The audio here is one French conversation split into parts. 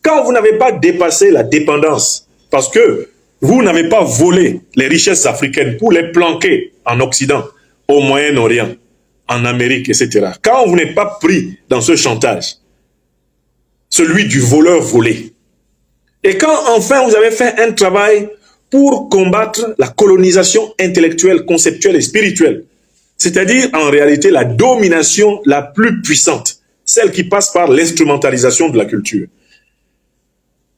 Quand vous n'avez pas dépassé la dépendance, parce que vous n'avez pas volé les richesses africaines pour les planquer en Occident, au Moyen-Orient, en Amérique, etc. Quand vous n'êtes pas pris dans ce chantage, celui du voleur volé, et quand enfin vous avez fait un travail pour combattre la colonisation intellectuelle, conceptuelle et spirituelle, c'est-à-dire en réalité la domination la plus puissante, celle qui passe par l'instrumentalisation de la culture.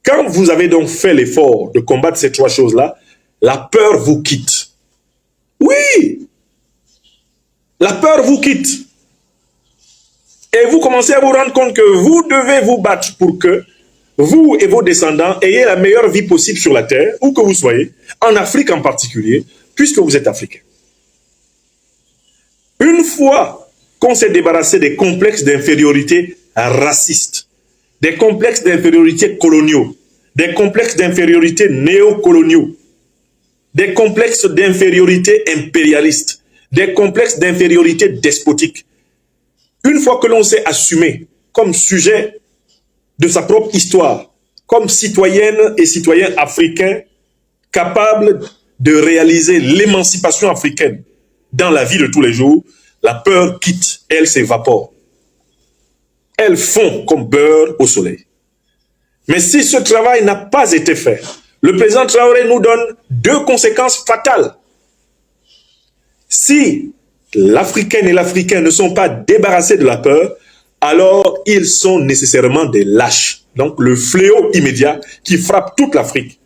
Quand vous avez donc fait l'effort de combattre ces trois choses-là, la peur vous quitte. Oui, la peur vous quitte. Et vous commencez à vous rendre compte que vous devez vous battre pour que vous et vos descendants ayez la meilleure vie possible sur la terre, où que vous soyez, en Afrique en particulier, puisque vous êtes africain. Une fois qu'on s'est débarrassé des complexes d'infériorité racistes, des complexes d'infériorité coloniaux, des complexes d'infériorité néocoloniaux, des complexes d'infériorité impérialistes, des complexes d'infériorité despotique. Une fois que l'on s'est assumé comme sujet de sa propre histoire, comme citoyenne et citoyen africain capable de réaliser l'émancipation africaine dans la vie de tous les jours, la peur quitte, elle s'évapore. Elle fond comme beurre au soleil. Mais si ce travail n'a pas été fait, le président Traoré nous donne deux conséquences fatales. Si l'Africaine et l'Africain ne sont pas débarrassés de la peur, alors ils sont nécessairement des lâches. Donc le fléau immédiat qui frappe toute l'Afrique.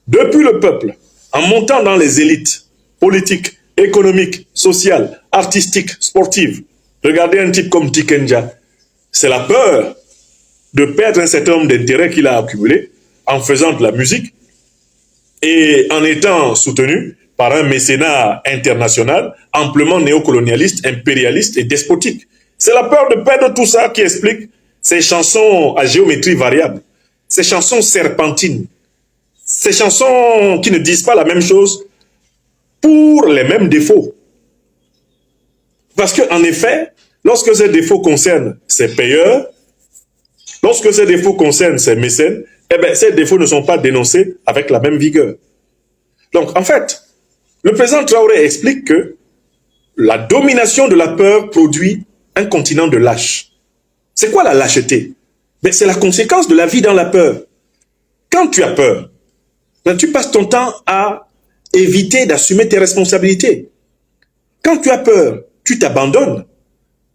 Depuis le peuple, en montant dans les élites politiques, économiques, sociales, artistiques, sportives. Regardez un type comme Tikenja. C'est la peur de perdre un certain nombre d'intérêts qu'il a accumulés en faisant de la musique et en étant soutenu par un mécénat international amplement néocolonialiste, impérialiste et despotique. C'est la peur de perdre tout ça qui explique ces chansons à géométrie variable, ces chansons serpentines, ces chansons qui ne disent pas la même chose pour les mêmes défauts. Parce qu'en effet, lorsque ces défauts concernent ces payeurs, lorsque ces défauts concernent ces mécènes, eh bien, ces défauts ne sont pas dénoncés avec la même vigueur. Donc, en fait, le président Traoré explique que la domination de la peur produit un continent de lâches. C'est quoi la lâcheté? C'est la conséquence de la vie dans la peur. Quand tu as peur, tu passes ton temps à éviter d'assumer tes responsabilités. Quand tu as peur, tu t'abandonnes.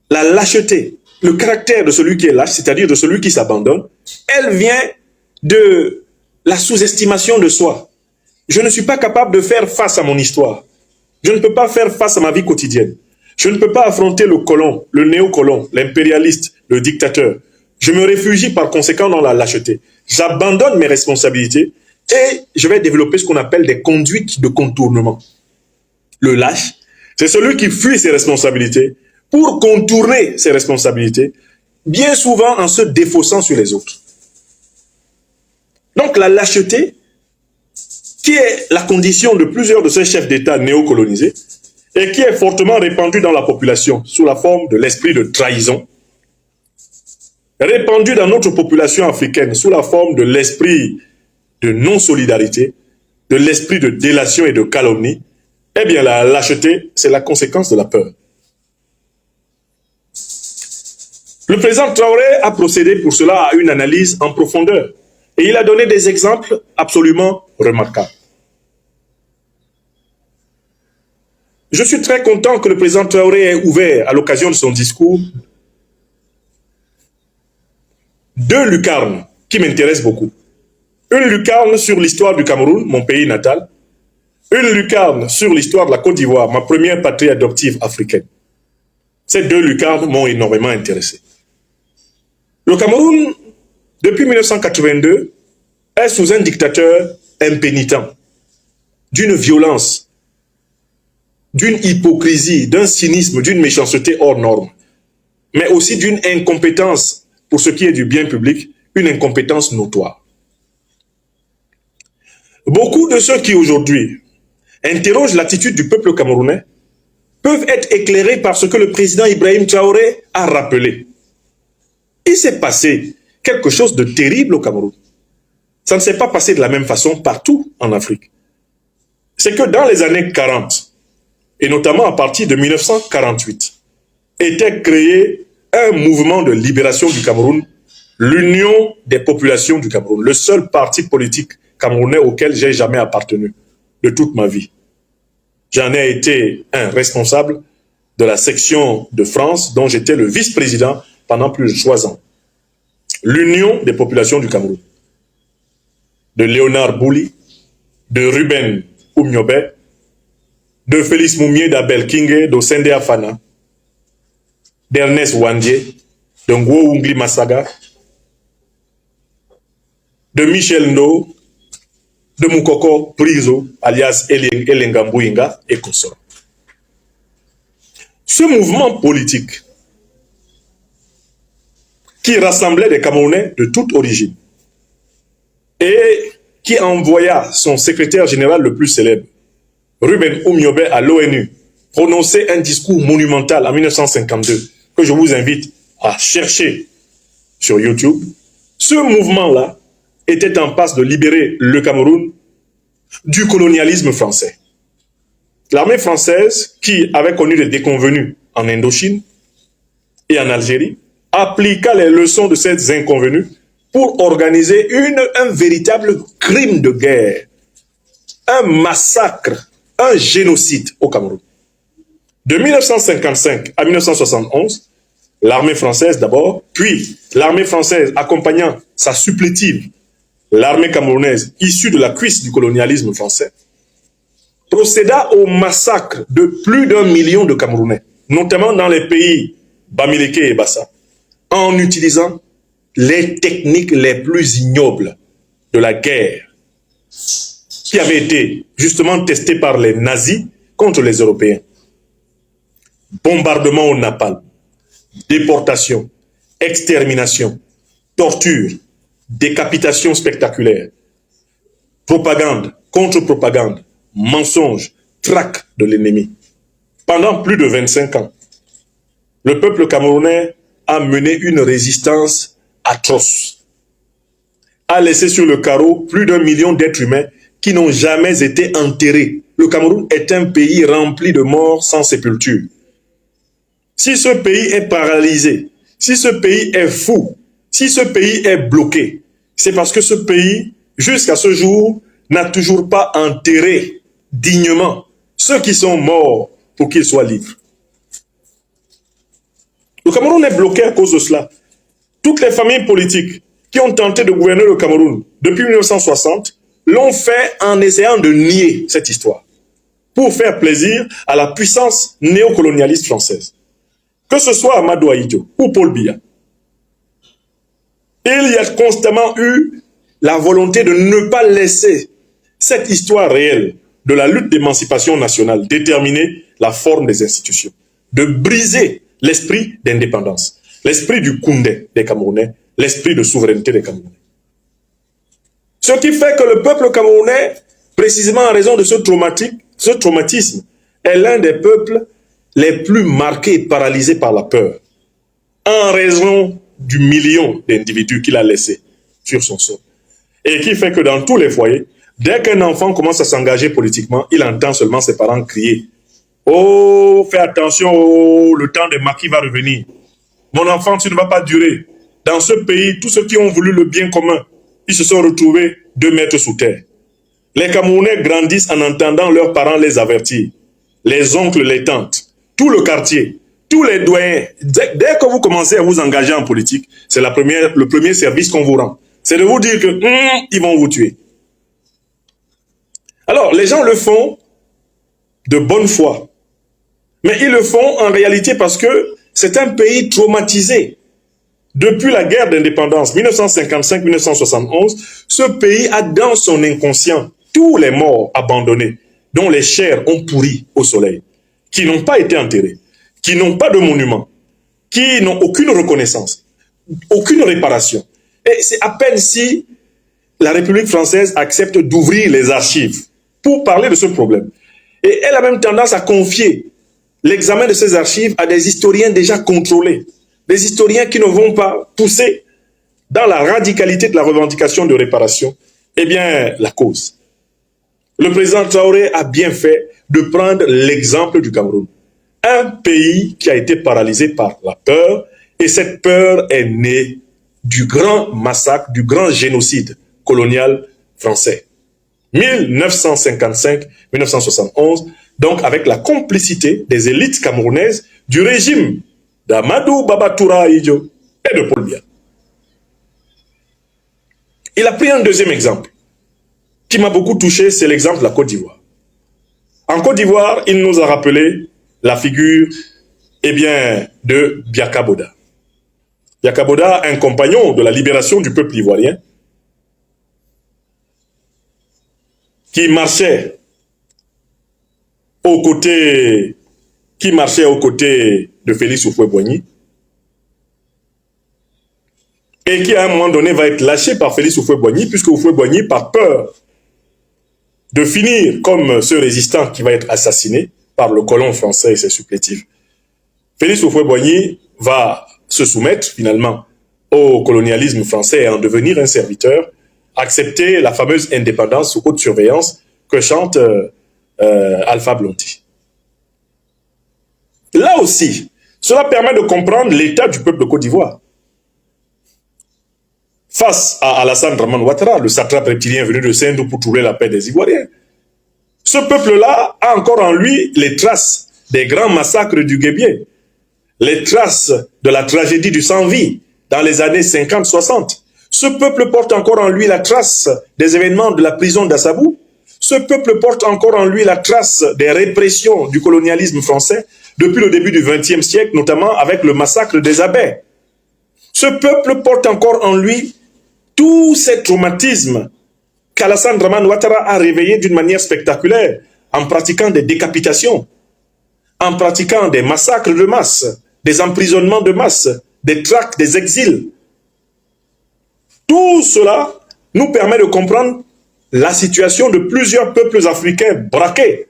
La lâcheté, le caractère de celui qui est lâche, c'est-à-dire de celui qui s'abandonne, elle vient de la sous-estimation de soi. Je ne suis pas capable de faire face à mon histoire. Je ne peux pas faire face à ma vie quotidienne. Je ne peux pas affronter le colon, le néocolon, l'impérialiste, le dictateur. Je me réfugie par conséquent dans la lâcheté. J'abandonne mes responsabilités et je vais développer ce qu'on appelle des conduites de contournement. Le lâche, c'est celui qui fuit ses responsabilités pour contourner ses responsabilités, bien souvent en se défaussant sur les autres. Donc la lâcheté, qui est la condition de plusieurs de ces chefs d'État néocolonisés, et qui est fortement répandue dans la population sous la forme de l'esprit de trahison, répandue dans notre population africaine sous la forme de l'esprit de non-solidarité, de l'esprit de délation et de calomnie, eh bien la lâcheté, c'est la conséquence de la peur. Le président Traoré a procédé pour cela à une analyse en profondeur et il a donné des exemples absolument remarquables. Je suis très content que le président Traoré ait ouvert, à l'occasion de son discours, deux lucarnes qui m'intéressent beaucoup. Une lucarne sur l'histoire du Cameroun, mon pays natal. Une lucarne sur l'histoire de la Côte d'Ivoire, ma première patrie adoptive africaine. Ces deux lucarnes m'ont énormément intéressé. Le Cameroun, depuis 1982, est sous un dictateur impénitent, d'une violence, d'une hypocrisie, d'un cynisme, d'une méchanceté hors norme, mais aussi d'une incompétence pour ce qui est du bien public, une incompétence notoire. Beaucoup de ceux qui aujourd'hui interrogent l'attitude du peuple camerounais peuvent être éclairés par ce que le président Ibrahim Traoré a rappelé. Il s'est passé quelque chose de terrible au Cameroun. Ça ne s'est pas passé de la même façon partout en Afrique. C'est que dans les années 40, et notamment à partir de 1948, était créé un mouvement de libération du Cameroun, l'Union des populations du Cameroun, le seul parti politique camerounais auquel j'ai jamais appartenu de toute ma vie. J'en ai été un responsable de la section de France dont j'étais le vice-président pendant plus de 3 ans. L'Union des populations du Cameroun. De Léonard Bouli, de Ruben Oumiobe, de Félix Moumié d'Abel Kingé, d'Osende Afana, d'Ernest Wandie, de Ngo Ungli Masaga, de Michel Ndo, de Moukoko Priso, alias Elengambouinga et consorts. Ce mouvement politique qui rassemblait des Camerounais de toute origine et qui envoya son secrétaire général le plus célèbre, Ruben Oumiobe, à l'ONU, prononcer un discours monumental en 1952, que je vous invite à chercher sur YouTube. Ce mouvement-là était en passe de libérer le Cameroun du colonialisme français. L'armée française, qui avait connu des déconvenues en Indochine et en Algérie, appliqua les leçons de ces inconvenues pour organiser un véritable crime de guerre, un massacre, un génocide au Cameroun. De 1955 à 1971, l'armée française d'abord, puis l'armée française accompagnant sa supplétive, l'armée camerounaise issue de la cuisse du colonialisme français, procéda au massacre de plus d'1 million de Camerounais, notamment dans les pays Bamileke et Bassa, en utilisant les techniques les plus ignobles de la guerre, qui avaient été justement testées par les nazis contre les Européens. Bombardement au napalm, déportation, extermination, torture, décapitation spectaculaire, propagande, contre-propagande, mensonge, traque de l'ennemi. Pendant plus de 25 ans, le peuple camerounais a mené une résistance atroce, a laissé sur le carreau plus d'1 million d'êtres humains qui n'ont jamais été enterrés. Le Cameroun est un pays rempli de morts sans sépulture. Si ce pays est paralysé, si ce pays est fou, si ce pays est bloqué, c'est parce que ce pays, jusqu'à ce jour, n'a toujours pas enterré dignement ceux qui sont morts pour qu'ils soient libres. Le Cameroun est bloqué à cause de cela. Toutes les familles politiques qui ont tenté de gouverner le Cameroun depuis 1960 l'ont fait en essayant de nier cette histoire pour faire plaisir à la puissance néocolonialiste française. Que ce soit Amadou Ahidjo ou Paul Biya, il y a constamment eu la volonté de ne pas laisser cette histoire réelle de la lutte d'émancipation nationale déterminer la forme des institutions, de briser l'esprit d'indépendance, l'esprit du Koundé des Camerounais, l'esprit de souveraineté des Camerounais. Ce qui fait que le peuple camerounais, précisément en raison de ce traumatisme, est l'un des peuples les plus marqués et paralysés par la peur, en raison du million d'individus qu'il a laissés sur son sol. Et qui fait que dans tous les foyers, dès qu'un enfant commence à s'engager politiquement, il entend seulement ses parents crier « Oh, fais attention, oh, le temps des maquis va revenir. Mon enfant, tu ne vas pas durer. » Dans ce pays, tous ceux qui ont voulu le bien commun, ils se sont retrouvés 2 mètres sous terre. Les Camerounais grandissent en entendant leurs parents les avertir. Les oncles, les tantes, tout le quartier, tous les doyens. Dès que vous commencez à vous engager en politique, c'est le premier service qu'on vous rend. C'est de vous dire que ils vont vous tuer. Alors, les gens le font de bonne foi. Mais ils le font en réalité parce que c'est un pays traumatisé. Depuis la guerre d'indépendance 1955-1971, ce pays a dans son inconscient tous les morts abandonnés, dont les chairs ont pourri au soleil, qui n'ont pas été enterrés, qui n'ont pas de monument, qui n'ont aucune reconnaissance, aucune réparation. Et c'est à peine si la République française accepte d'ouvrir les archives pour parler de ce problème. Et elle a même tendance à confier l'examen de ces archives à des historiens déjà contrôlés. Des historiens qui ne vont pas pousser dans la radicalité de la revendication de réparation, eh bien, la cause. Le président Traoré a bien fait de prendre l'exemple du Cameroun. Un pays qui a été paralysé par la peur, et cette peur est née du grand massacre, du grand génocide colonial français. 1955-1971, donc avec la complicité des élites camerounaises du régime d'Amadou Babatoura Idjo et de Paul Biya. Il a pris un deuxième exemple qui m'a beaucoup touché, c'est l'exemple de la Côte d'Ivoire. En Côte d'Ivoire, il nous a rappelé la figure eh bien, de Biaka Boda. Biaka Boda, un compagnon de la libération du peuple ivoirien, qui marchait aux côtés de Félix Houphouët-Boigny et qui à un moment donné va être lâché par Félix Houphouët-Boigny, puisque Houphouët-Boigny, par peur de finir comme ce résistant qui va être assassiné par le colon français et ses supplétifs, Félix Houphouët-Boigny va se soumettre finalement au colonialisme français et en devenir un serviteur, accepter la fameuse indépendance sous haute surveillance que chante Alpha Blondy. Là aussi, cela permet de comprendre l'état du peuple de Côte d'Ivoire. Face à Alassane Dramane Ouattara, le satrape reptilien venu de Sendou pour trouver la paix des Ivoiriens. Ce peuple-là a encore en lui les traces des grands massacres du Guébié, les traces de la tragédie du sans-vie dans les années 50-60. Ce peuple porte encore en lui la trace des événements de la prison d'Assabou. Ce peuple porte encore en lui la trace des répressions du colonialisme français depuis le début du XXe siècle, notamment avec le massacre des Abbés. Ce peuple porte encore en lui tous ces traumatismes qu'Alassane Dramane Ouattara a réveillés d'une manière spectaculaire en pratiquant des décapitations, en pratiquant des massacres de masse, des emprisonnements de masse, des tracts, des exils. Tout cela nous permet de comprendre la situation de plusieurs peuples africains braqués,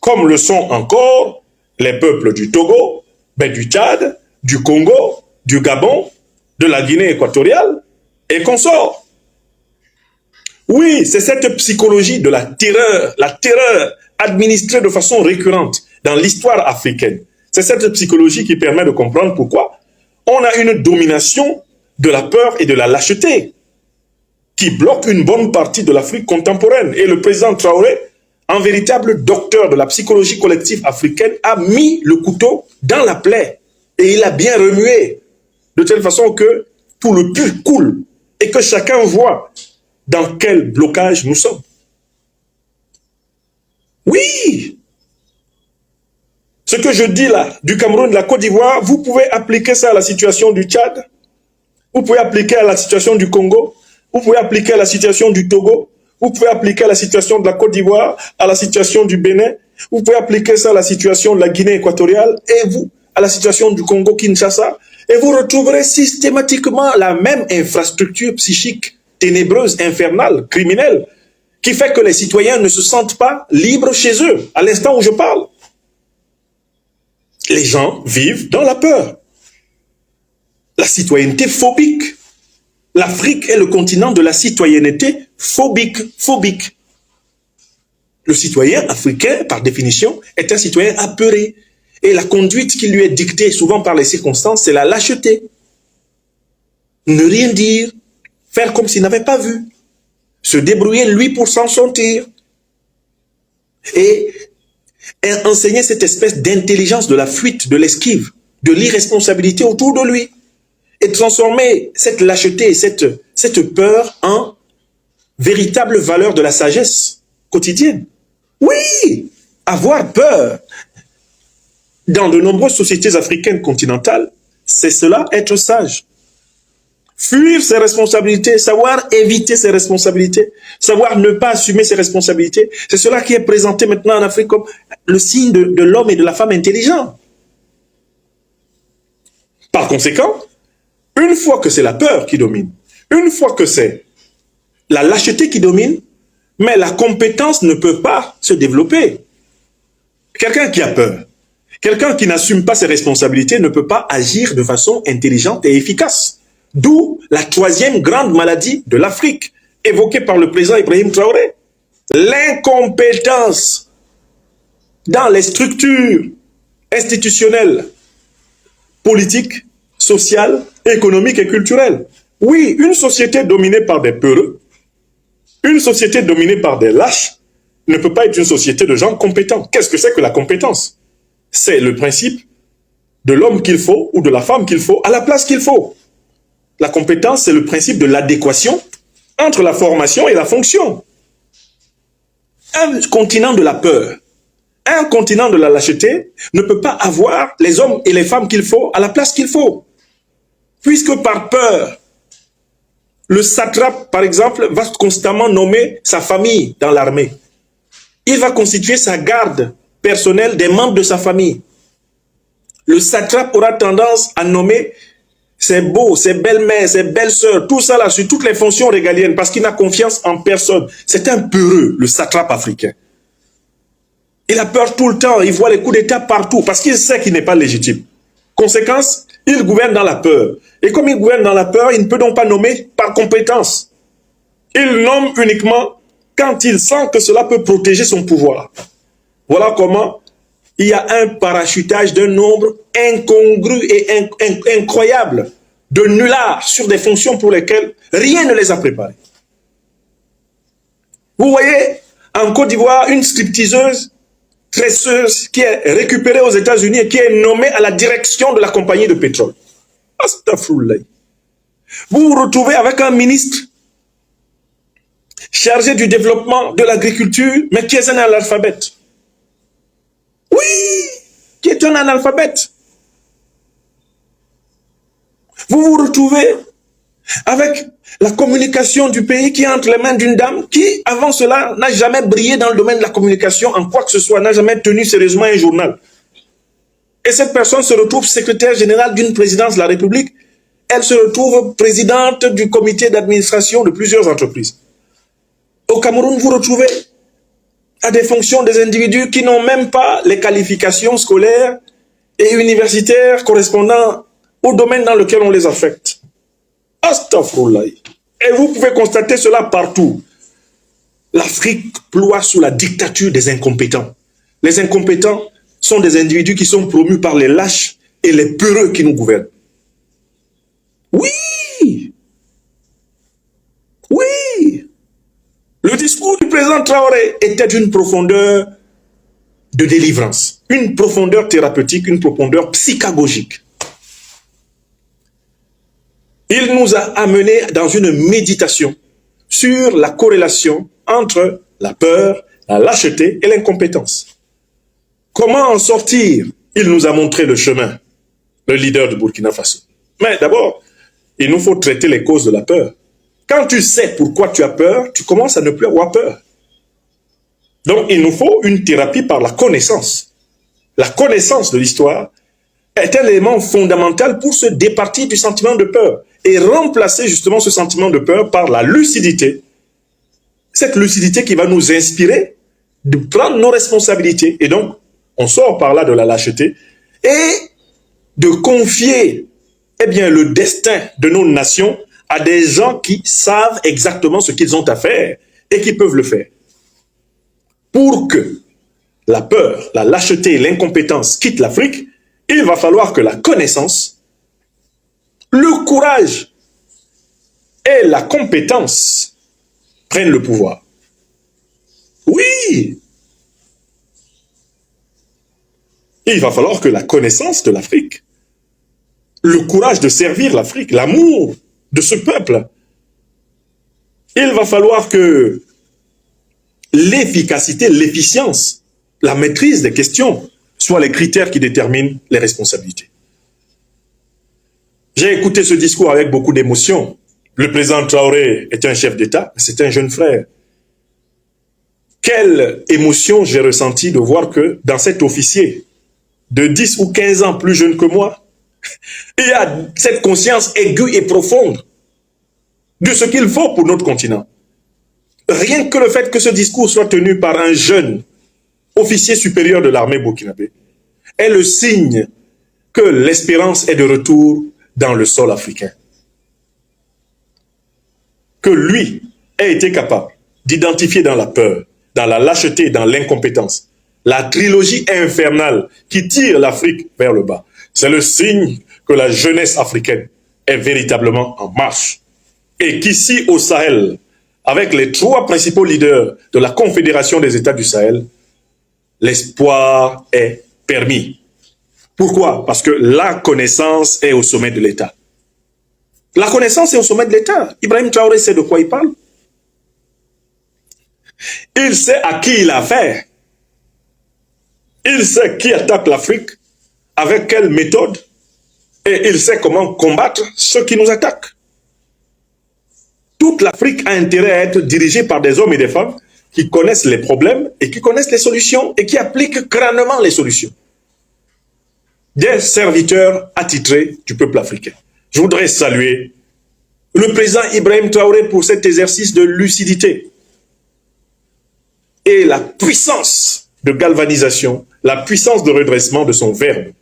comme le sont encore les peuples du Togo, du Tchad, du Congo, du Gabon, de la Guinée équatoriale et consorts. Oui, c'est cette psychologie de la terreur administrée de façon récurrente dans l'histoire africaine. C'est cette psychologie qui permet de comprendre pourquoi on a une domination de la peur et de la lâcheté qui bloque une bonne partie de l'Afrique contemporaine. Et le président Traoré, en véritable docteur de la psychologie collective africaine, a mis le couteau dans la plaie et il a bien remué de telle façon que tout le pus coule et que chacun voit dans quel blocage nous sommes. Oui, ce que je dis là, du Cameroun, de la Côte d'Ivoire, vous pouvez appliquer ça à la situation du Tchad, vous pouvez appliquer à la situation du Congo, vous pouvez appliquer à la situation du Togo, vous pouvez appliquer à la situation de la Côte d'Ivoire, à la situation du Bénin, vous pouvez appliquer ça à la situation de la Guinée équatoriale, et vous, à la situation du Congo-Kinshasa, et vous retrouverez systématiquement la même infrastructure psychique ténébreuse, infernale, criminelle, qui fait que les citoyens ne se sentent pas libres chez eux, à l'instant où je parle. Les gens vivent dans la peur. La citoyenneté phobique. L'Afrique est le continent de la citoyenneté phobique. Le citoyen africain, par définition, est un citoyen apeuré. Et la conduite qui lui est dictée souvent par les circonstances, c'est la lâcheté. Ne rien dire, faire comme s'il n'avait pas vu, se débrouiller lui pour s'en sortir. Et enseigner cette espèce d'intelligence de la fuite, de l'esquive, de l'irresponsabilité autour de lui. Et transformer cette lâcheté, cette peur en véritable valeur de la sagesse quotidienne. Oui, avoir peur. Dans de nombreuses sociétés africaines continentales, c'est cela, être sage. Fuir ses responsabilités, savoir éviter ses responsabilités, savoir ne pas assumer ses responsabilités, c'est cela qui est présenté maintenant en Afrique comme le signe de l'homme et de la femme intelligents. Par conséquent, une fois que c'est la peur qui domine, une fois que c'est la lâcheté qui domine, mais la compétence ne peut pas se développer. Quelqu'un qui a peur, quelqu'un qui n'assume pas ses responsabilités ne peut pas agir de façon intelligente et efficace. D'où la troisième grande maladie de l'Afrique, évoquée par le président Ibrahim Traoré. L'incompétence dans les structures institutionnelles, politiques, sociales, économiques et culturelles. Oui, une société dominée par des peureux, une société dominée par des lâches, ne peut pas être une société de gens compétents. Qu'est-ce que c'est que la compétence? C'est le principe de l'homme qu'il faut ou de la femme qu'il faut à la place qu'il faut. La compétence, c'est le principe de l'adéquation entre la formation et la fonction. Un continent de la peur, un continent de la lâcheté ne peut pas avoir les hommes et les femmes qu'il faut à la place qu'il faut. Puisque par peur, le satrape, par exemple, va constamment nommer sa famille dans l'armée. Il va constituer sa garde personnelle des membres de sa famille. Le satrape aura tendance à nommer ses beaux, ses belles-mères, ses belles-sœurs, tout ça là, sur toutes les fonctions régaliennes, parce qu'il n'a confiance en personne. C'est un peureux, le satrape africain. Il a peur tout le temps, il voit les coups d'État partout, parce qu'il sait qu'il n'est pas légitime. Conséquence, il gouverne dans la peur. Et comme il gouverne dans la peur, il ne peut donc pas nommer par compétence. Il nomme uniquement quand il sent que cela peut protéger son pouvoir. Voilà comment il y a un parachutage d'un nombre incongru et incroyable de nullards sur des fonctions pour lesquelles rien ne les a préparés. Vous voyez, en Côte d'Ivoire, une stripteaseuse, tresseuse, qui est récupérée aux États-Unis et qui est nommée à la direction de la compagnie de pétrole. Astaghfirullah. Vous vous retrouvez avec un ministre chargé du développement de l'agriculture, mais qui est un analphabète. Oui, qui est un analphabète. Vous vous retrouvez avec la communication du pays qui est entre les mains d'une dame qui, avant cela, n'a jamais brillé dans le domaine de la communication en quoi que ce soit, n'a jamais tenu sérieusement un journal. Et cette personne se retrouve secrétaire générale d'une présidence de la République. Elle se retrouve présidente du comité d'administration de plusieurs entreprises. Au Cameroun, vous retrouvez à des fonctions des individus qui n'ont même pas les qualifications scolaires et universitaires correspondant au domaine dans lequel on les affecte. Astaghfirullah. Et vous pouvez constater cela partout. L'Afrique ploie sous la dictature des incompétents. Les incompétents sont des individus qui sont promus par les lâches et les peureux qui nous gouvernent. Oui! Oui! Le discours du président Traoré était d'une profondeur de délivrance, une profondeur thérapeutique, une profondeur psychagogique. Il nous a amenés dans une méditation sur la corrélation entre la peur, la lâcheté et l'incompétence. Comment en sortir? Il nous a montré le chemin, le leader de Burkina Faso. Mais d'abord, il nous faut traiter les causes de la peur. Quand tu sais pourquoi tu as peur, tu commences à ne plus avoir peur. Donc, il nous faut une thérapie par la connaissance. La connaissance de l'histoire est un élément fondamental pour se départir du sentiment de peur et remplacer justement ce sentiment de peur par la lucidité. Cette lucidité qui va nous inspirer de prendre nos responsabilités. Et donc, on sort par là de la lâcheté et de confier le destin de nos nations à des gens qui savent exactement ce qu'ils ont à faire et qui peuvent le faire. Pour que la peur, la lâcheté et l'incompétence quittent l'Afrique, il va falloir que la connaissance, le courage et la compétence prennent le pouvoir. Oui! Il va falloir que la connaissance de l'Afrique, le courage de servir l'Afrique, l'amour de ce peuple, il va falloir que l'efficacité, l'efficience, la maîtrise des questions soient les critères qui déterminent les responsabilités. J'ai écouté ce discours avec beaucoup d'émotion. Le président Traoré est un chef d'État, mais c'est un jeune frère. Quelle émotion j'ai ressenti de voir que dans cet officier de 10 ou 15 ans plus jeune que moi, il y a cette conscience aiguë et profonde de ce qu'il faut pour notre continent. Rien que le fait que ce discours soit tenu par un jeune officier supérieur de l'armée burkinabé est le signe que l'espérance est de retour dans le sol africain. que lui ait été capable d'identifier dans la peur, dans la lâcheté, dans l'incompétence, la trilogie infernale qui tire l'Afrique vers le bas. C'est le signe que la jeunesse africaine est véritablement en marche. Et qu'ici au Sahel, avec les 3 principaux leaders de la Confédération des États du Sahel, l'espoir est permis. Pourquoi? Parce que la connaissance est au sommet de l'État. La connaissance est au sommet de l'État. Ibrahim Traoré sait de quoi il parle. Il sait à qui il a affaire. Il sait qui attaque l'Afrique, avec quelle méthode, et il sait comment combattre ceux qui nous attaquent. Toute l'Afrique a intérêt à être dirigée par des hommes et des femmes qui connaissent les problèmes et qui connaissent les solutions et qui appliquent crânement les solutions. Des serviteurs attitrés du peuple africain. Je voudrais saluer le président Ibrahim Traoré pour cet exercice de lucidité et la puissance de galvanisation, la puissance de redressement de son verbe.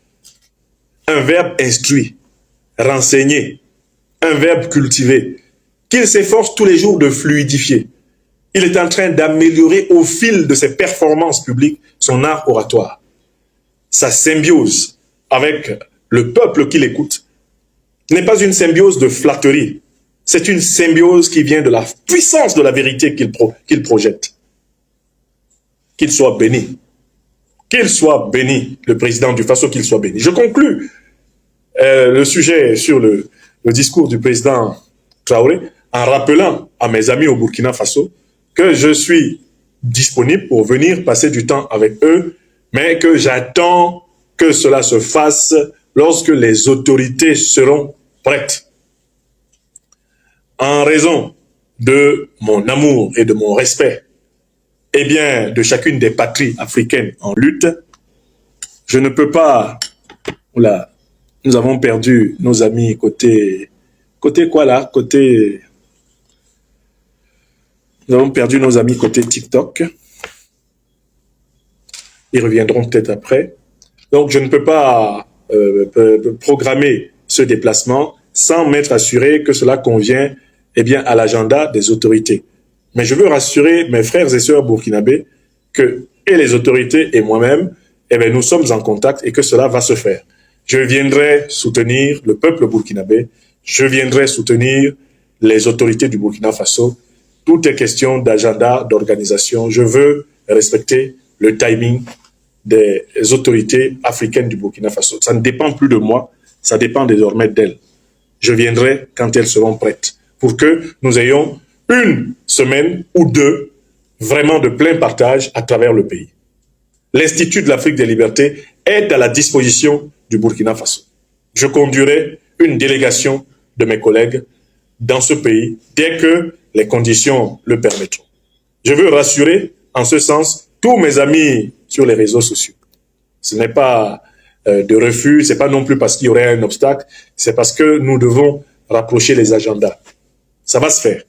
Un verbe instruit, renseigné, un verbe cultivé, qu'il s'efforce tous les jours de fluidifier. Il est en train d'améliorer au fil de ses performances publiques son art oratoire. Sa symbiose avec le peuple qui l'écoute n'est pas une symbiose de flatterie, c'est une symbiose qui vient de la puissance de la vérité qu'il projette. Qu'il soit béni. Qu'il soit béni, le président du Faso, qu'il soit béni. Je conclus le sujet sur le discours du président Traoré en rappelant à mes amis au Burkina Faso que je suis disponible pour venir passer du temps avec eux, mais que j'attends que cela se fasse lorsque les autorités seront prêtes. En raison de mon amour et de mon respect, eh bien, de chacune des patries africaines en lutte, je ne peux pas... Oula, nous avons perdu nos amis côté quoi là? Nous avons perdu nos amis côté TikTok. Ils reviendront peut-être après. Donc, je ne peux pas programmer ce déplacement sans m'être assuré que cela convient eh bien, à l'agenda des autorités. Mais je veux rassurer mes frères et sœurs burkinabés que, et les autorités et moi-même, eh bien, nous sommes en contact et que cela va se faire. Je viendrai soutenir le peuple burkinabé, je viendrai soutenir les autorités du Burkina Faso. Tout est question d'agenda, d'organisation. Je veux respecter le timing des autorités africaines du Burkina Faso. Ça ne dépend plus de moi, ça dépend désormais d'elles. Je viendrai quand elles seront prêtes pour que nous ayons une semaine ou 2 vraiment de plein partage à travers le pays. L'Institut de l'Afrique des Libertés est à la disposition du Burkina Faso. Je conduirai une délégation de mes collègues dans ce pays dès que les conditions le permettront. Je veux rassurer en ce sens tous mes amis sur les réseaux sociaux. Ce n'est pas de refus, ce n'est pas non plus parce qu'il y aurait un obstacle, c'est parce que nous devons rapprocher les agendas. Ça va se faire.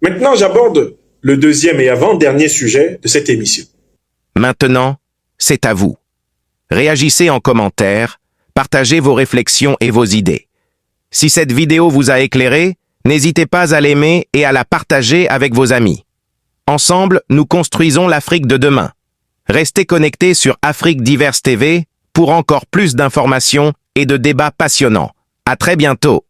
Maintenant, j'aborde le deuxième et avant-dernier sujet de cette émission. Maintenant, c'est à vous. Réagissez en commentaire, partagez vos réflexions et vos idées. Si cette vidéo vous a éclairé, n'hésitez pas à l'aimer et à la partager avec vos amis. Ensemble, nous construisons l'Afrique de demain. Restez connectés sur Afrique Diverse TV pour encore plus d'informations et de débats passionnants. À très bientôt.